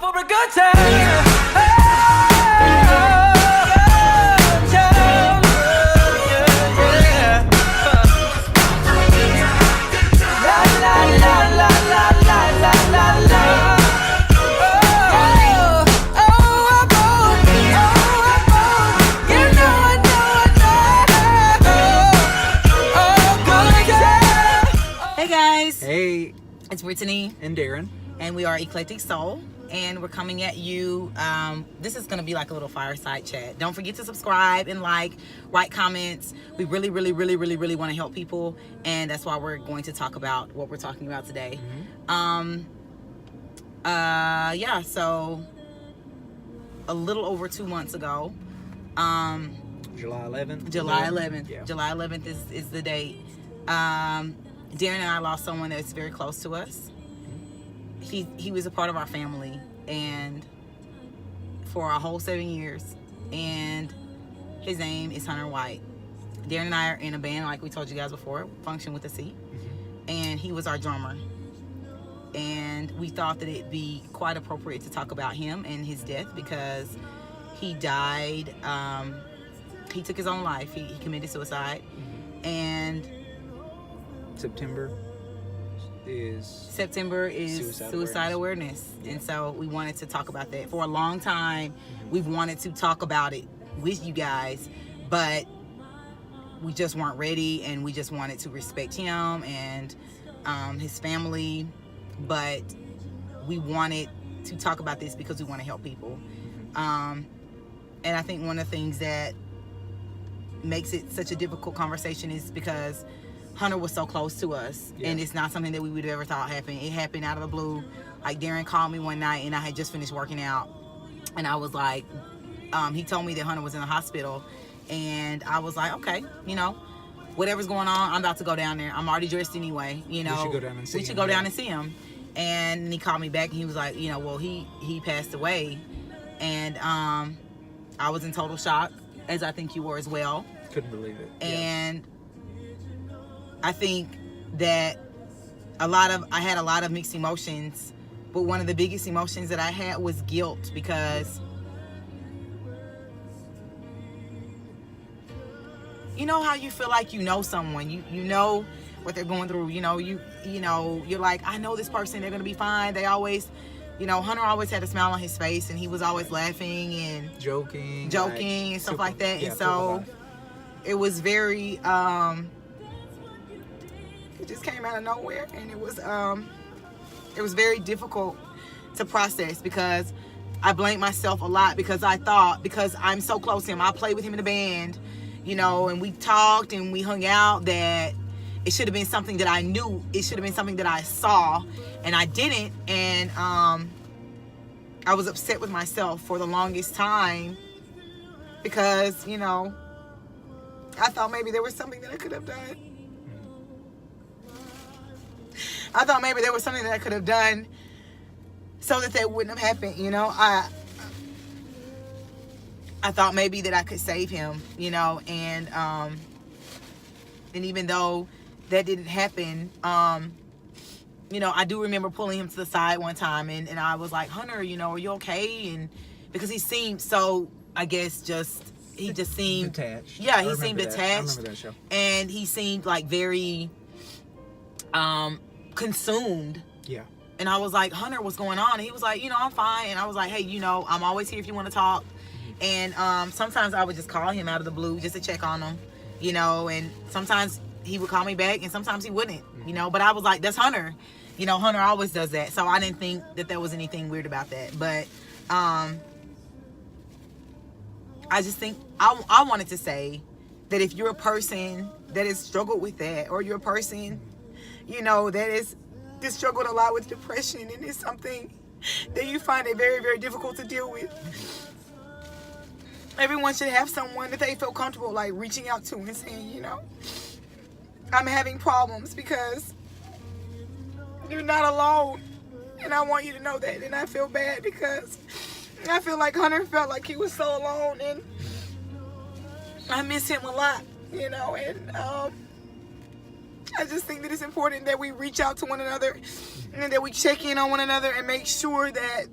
for a good time. Hey, it's Brittany and Darren, and we are Eclectic Soul, and we're coming at you. This is going to be like a little fireside chat. Don't forget to subscribe and write comments. We really want to help people, and that's why we're going to talk about what we're talking about today. So a little over 2 months ago, July 11th. July 11th. Yeah. July 11th is the date. Darren and I lost someone that's very close to us. He was a part of our family, and for a whole 7 years, and his name is Hunter White. Darren and I are in a band, like we told you guys before, Function with a C, and he was our drummer. And we thought that it'd be quite appropriate to talk about him and his death, because he died, he took his own life. He committed suicide, and September is suicide awareness. Yeah. And so we wanted to talk about that. For a long time, we've wanted to talk about it with you guys, but we just weren't ready, and we just wanted to respect him and his family, but we wanted to talk about this because we want to help people. And I think one of the things that makes it such a difficult conversation is because Hunter was so close to us, and it's not something that we would have ever thought happened. It happened out of the blue. Like, Darren called me one night, and I had just finished working out, and I was like, he told me that Hunter was in the hospital, and I was like, okay, whatever's going on, I'm about to go down there. I'm already dressed anyway, We should go down and see him. And he called me back, and he was like, well, he passed away, and I was in total shock, as I think you were as well. Couldn't believe it. And I think that I had a lot of mixed emotions, but one of the biggest emotions that I had was guilt, because you know how you feel like someone, you know what they're going through, you're like, I know this person, they're gonna be fine. They always, Hunter always had a smile on his face, and he was always laughing and joking and stuff like that. Yeah, and so it was very it just came out of nowhere, and it was very difficult to process, because I blamed myself a lot, because I thought, because I'm so close to him, I played with him in the band, and we talked and we hung out, that it should have been something that I knew. It should have been something that I saw, and I didn't. And I was upset with myself for the longest time, because I thought maybe there was something that I could have done. I thought maybe there was something that I could have done so that wouldn't have happened. I thought maybe that I could save him, and even though that didn't happen, I do remember pulling him to the side one time, and I was like, Hunter, are you okay? And because he seemed so, I guess, he just seemed detached. Yeah, he seemed detached. I remember that show. And he seemed like very consumed. Yeah. And I was like, Hunter, what's going on? And he was like, I'm fine. And I was like, hey, I'm always here if you want to talk. And sometimes I would just call him out of the blue just to check on him, and sometimes he would call me back, and sometimes he wouldn't, but I was like, that's Hunter. Hunter always does that. So I didn't think that there was anything weird about that. But I just think I wanted to say that if you're a person that has struggled with that, or you're a person, that struggled a lot with depression, and it's something that you find it very, very difficult to deal with, everyone should have someone that they feel comfortable reaching out to and saying, I'm having problems, because you're not alone, and I want you to know that. And I feel bad, because I feel like Hunter felt like he was so alone, and I miss him a lot, and I just think that it's important that we reach out to one another, and that we check in on one another, and make sure that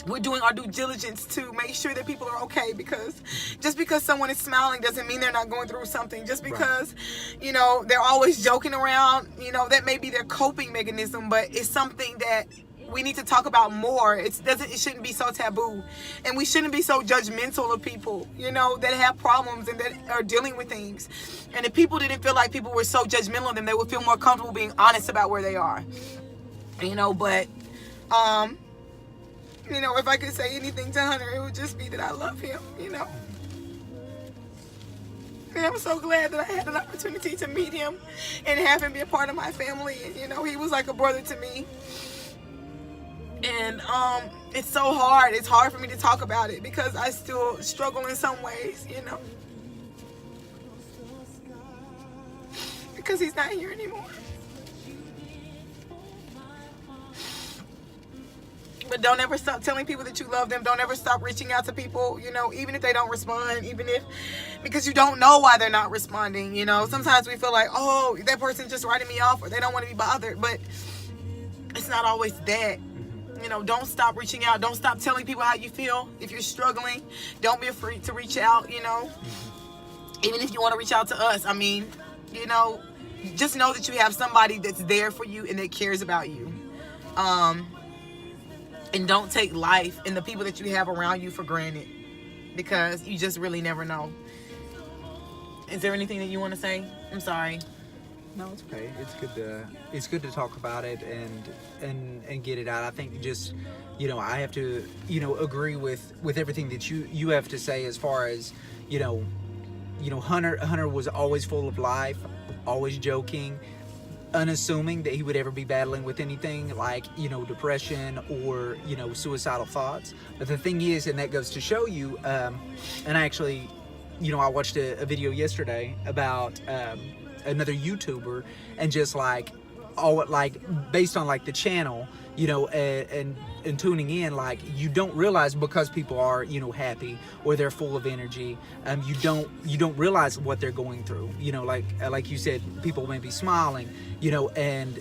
we're doing our due diligence to make sure that people are okay, because just because someone is smiling doesn't mean they're not going through something. Just because, you know, they're always joking around, you know, that may be their coping mechanism, but it's something that we need to talk about more. It shouldn't be so taboo, and we shouldn't be so judgmental of people, you know, that have problems and that are dealing with things. And if people didn't feel like people were so judgmental of them, they would feel more comfortable being honest about where they are, you know. But you know, if I could say anything to Hunter, it would just be that I love him, you know. And I'm so glad that I had an opportunity to meet him and have him be a part of my family. And, you know, he was like a brother to me. And it's so hard. It's hard for me to talk about it because I still struggle in some ways, you know. Because he's not here anymore. But don't ever stop telling people that you love them. Don't ever stop reaching out to people, you know, even if they don't respond, because you don't know why they're not responding, you know. Sometimes we feel like, oh, that person's just writing me off or they don't want to be bothered, but it's not always that. You know, don't stop reaching out. Don't stop telling people how you feel. If you're struggling, don't be afraid to reach out, you know. Even if you want to reach out to us, I mean, you know, just know that you have somebody that's there for you and that cares about you. And don't take life and the people that you have around you for granted, because you just really never know. Is there anything that you want to say? I'm sorry. No, it's okay. It's good to talk about it and get it out. I think just, you know, I have to, you know, agree with everything that you have to say as far as, you know, Hunter was always full of life, always joking, unassuming that he would ever be battling with anything like, you know, depression or, you know, suicidal thoughts. But the thing is, and that goes to show you, and I actually, you know, I watched a video yesterday about another YouTuber, and just like all like based on like the channel, you know, and tuning in, like you don't realize because people are, you know, happy or they're full of energy, you don't realize what they're going through, you know, like you said, people may be smiling, you know, and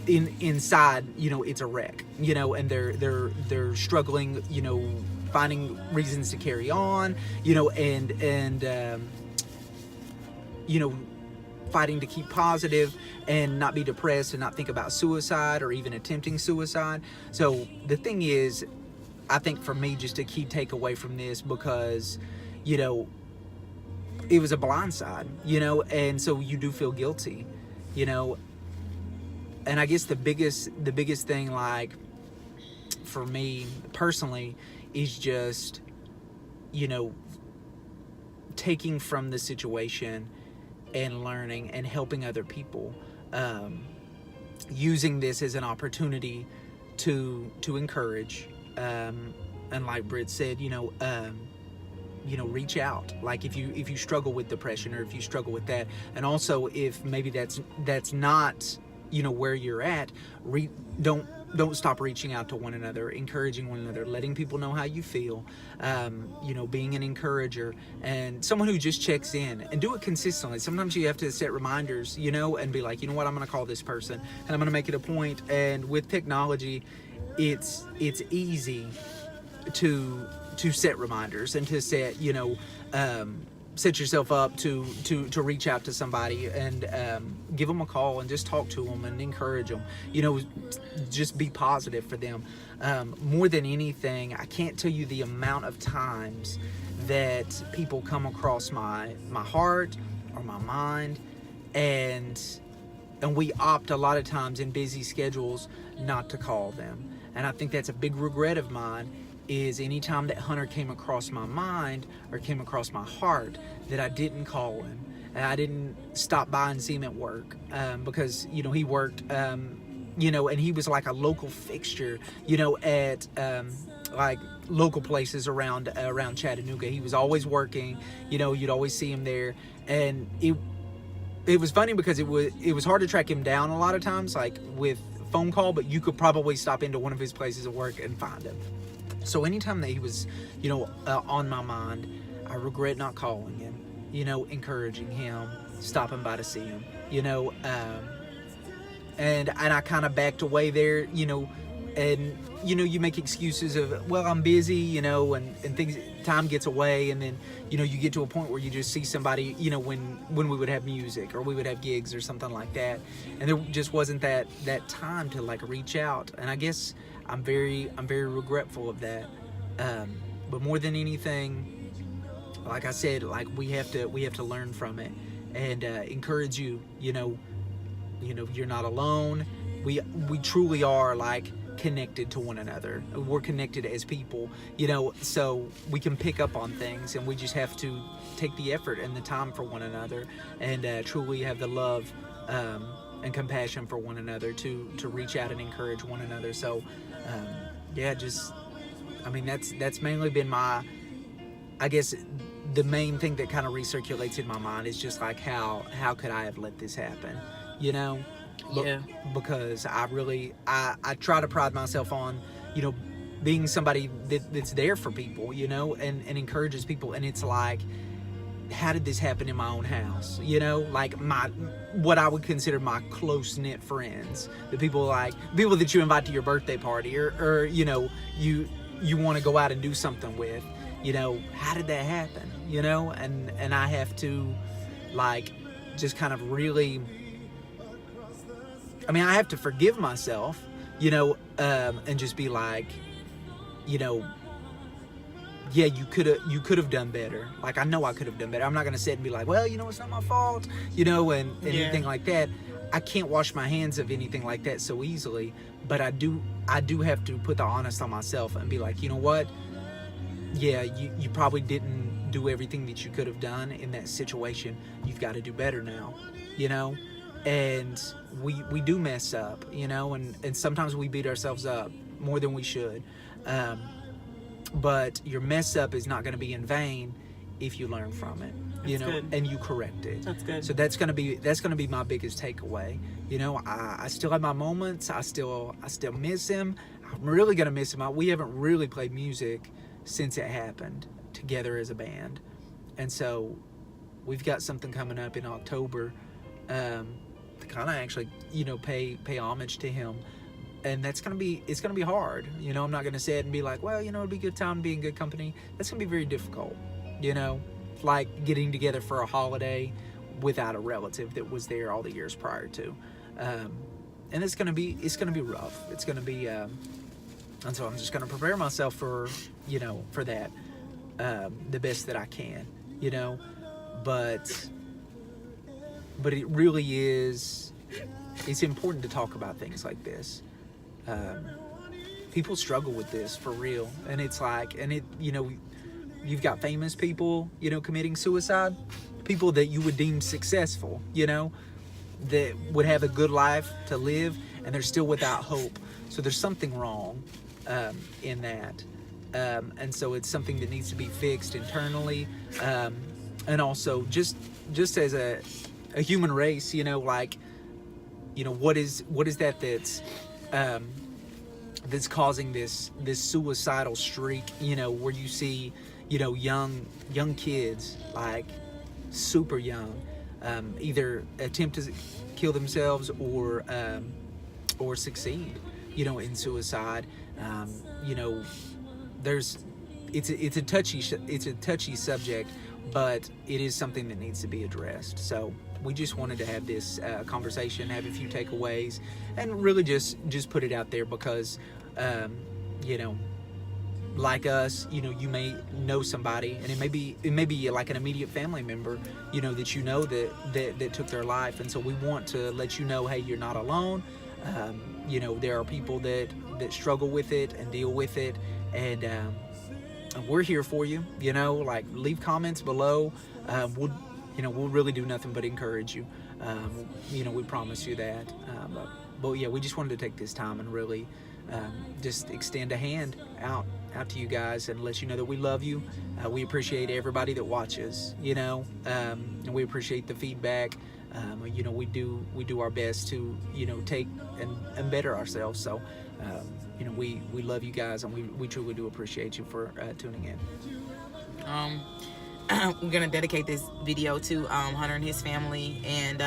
inside, you know, it's a wreck, you know, and they're struggling, you know, finding reasons to carry on, you know, and you know, fighting to keep positive and not be depressed and not think about suicide or even attempting suicide. So the thing is, I think for me, just a key takeaway from this, because, you know, it was a blindside, you know, and so you do feel guilty, you know. And I guess the biggest thing, like for me personally, is just, you know, taking from the situation and learning and helping other people, using this as an opportunity to encourage, and like Britt said, you know, reach out. Like if you struggle with depression, or if you struggle with that, and also if maybe that's not, you know, where you're at, don't stop reaching out to one another, encouraging one another, letting people know how you feel, you know, being an encourager and someone who just checks in, and do it consistently. Sometimes you have to set reminders, you know, and be like, you know what, I'm going to call this person and I'm going to make it a point. And with technology, it's easy to set reminders and to set, you know, set yourself up to reach out to somebody and give them a call and just talk to them and encourage them, you know, just be positive for them. More than anything, I can't tell you the amount of times that people come across my heart or my mind, and we opt a lot of times in busy schedules not to call them. And I think that's a big regret of mine, is anytime that Hunter came across my mind or came across my heart, that I didn't call him and I didn't stop by and see him at work, because, you know, he worked, you know, and he was like a local fixture, you know, at like local places around Chattanooga. He was always working, you know, you'd always see him there. And it was funny because it was hard to track him down a lot of times, like with phone call, but you could probably stop into one of his places of work and find him. So anytime that he was, you know, on my mind, I regret not calling him, you know, encouraging him, stopping by to see him, you know, and I kind of backed away there, you know, and you make excuses of, well, I'm busy, and things, time gets away, and then you get to a point where you just see somebody, when we would have music or we would have gigs or something like that, and there just wasn't that time to like reach out. And I guess I'm very regretful of that. But more than anything, like I said, like we have to learn from it and encourage you. You're not alone. We truly are like connected to one another. We're connected as people, so we can pick up on things, and we just have to take the effort and the time for one another, and truly have the love and compassion for one another to reach out and encourage one another. So that's mainly been my, I guess, the main thing that kind of recirculates in my mind is just like how could I have let this happen, Yeah. Because I try to pride myself on, being somebody that's there for people, and encourages people. And it's like, how did this happen in my own house? Like what I would consider my close-knit friends, the people that you invite to your birthday party, or you want to go out and do something with, how did that happen? And I have to like just kind of really, I have to forgive myself, and just be like, yeah, you could have done better. Like, I know I could have done better. I'm not going to sit and be like, well, it's not my fault, and anything like that. I can't wash my hands of anything like that so easily, but I do have to put the honest on myself and be like, you know what? Yeah, you probably didn't do everything that you could have done in that situation. You've got to do better now, and we do mess up, and sometimes we beat ourselves up more than we should. But your mess up is not going to be in vain if you learn from it, good. And you correct it. That's good. So that's going to be my biggest takeaway. I still have my moments. I still miss him. I'm really going to miss him. We haven't really played music since it happened together as a band. And so we've got something coming up in October to kind of actually, pay homage to him. And it's gonna be hard. I'm not gonna say it and be like, well, it'd be a good time to be in good company. That's gonna be very difficult. Like getting together for a holiday without a relative that was there all the years prior to. And it's gonna be rough. It's gonna be, and so I'm just gonna prepare myself for that, the best that I can. But it really is. It's important to talk about things like this. People struggle with this for real, and it's like, you've got famous people, committing suicide, people that you would deem successful, that would have a good life to live, and they're still without hope. So there's something wrong in that, and so it's something that needs to be fixed internally, and also just as a human race, what is that's causing this suicidal streak, where you see, young kids, like super young, either attempt to kill themselves or succeed, in suicide. It's a touchy subject, but it is something that needs to be addressed. So we just wanted to have this conversation, have a few takeaways, and really just put it out there because, like us, you may know somebody, and it may be like an immediate family member, that took their life, and so we want to let you know, hey, you're not alone. There are people that struggle with it and deal with it, and we're here for you. Like, leave comments below. We'll really do nothing but encourage you. We promise you that. But yeah, we just wanted to take this time and really just extend a hand out to you guys and let you know that we love you. We appreciate everybody that watches, and we appreciate the feedback. We do our best to, take and better ourselves. So, we love you guys, and we truly do appreciate you for tuning in. We're gonna dedicate this video to Hunter and his family, and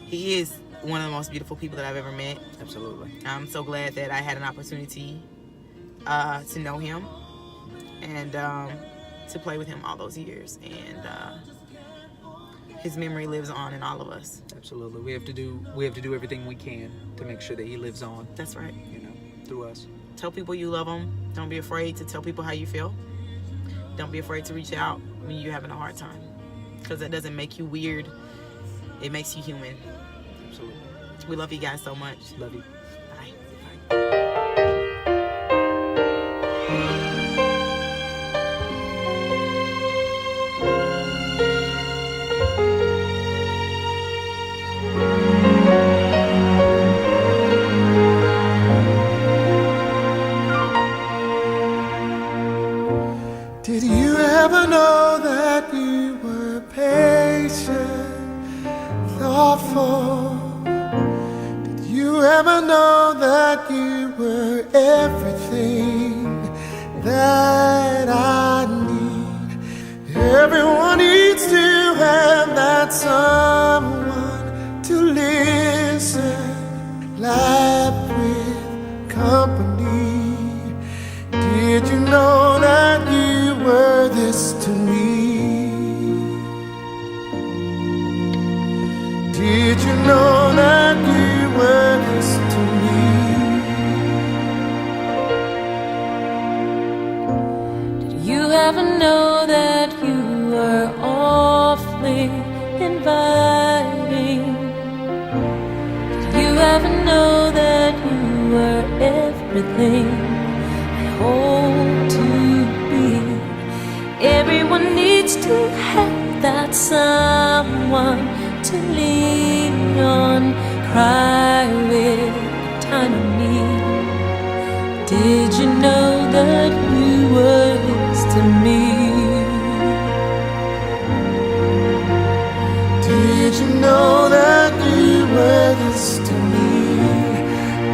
he is one of the most beautiful people that I've ever met. Absolutely. I'm so glad that I had an opportunity to know him and to play with him all those years. And his memory lives on in all of us. Absolutely. We have to do everything we can to make sure that he lives on. That's right. You know, through us. Tell people you love them. Don't be afraid to tell people how you feel. Don't be afraid to reach out when you're having a hard time, because that doesn't make you weird. It makes you human. Absolutely. We love you guys so much. Love you. Bye. Did you ever know that you were patient, thoughtful? Did you ever know that you were everything that I need? Everyone needs to have that someone to listen, laugh with company. Did you know that you were this to me? Did you know that you were this to me? Did you ever know that you were awfully inviting? Did you ever know that you were everything I hope to be? Everyone needs to have that someone to lean on, cry with time of need. Did you know that you were this to me? Did you know that you were this to me?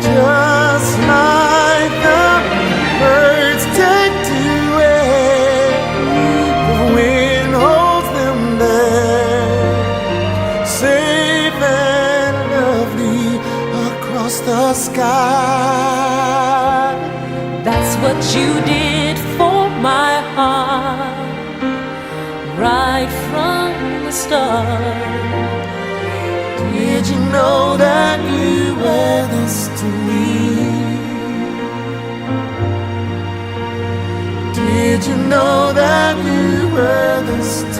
Just like the birds take to air, the wind holds them there, safe and lovely across the sky. That's what you did for my heart, right from the start. Did you know that you were this to me? Did you know that you were this to me?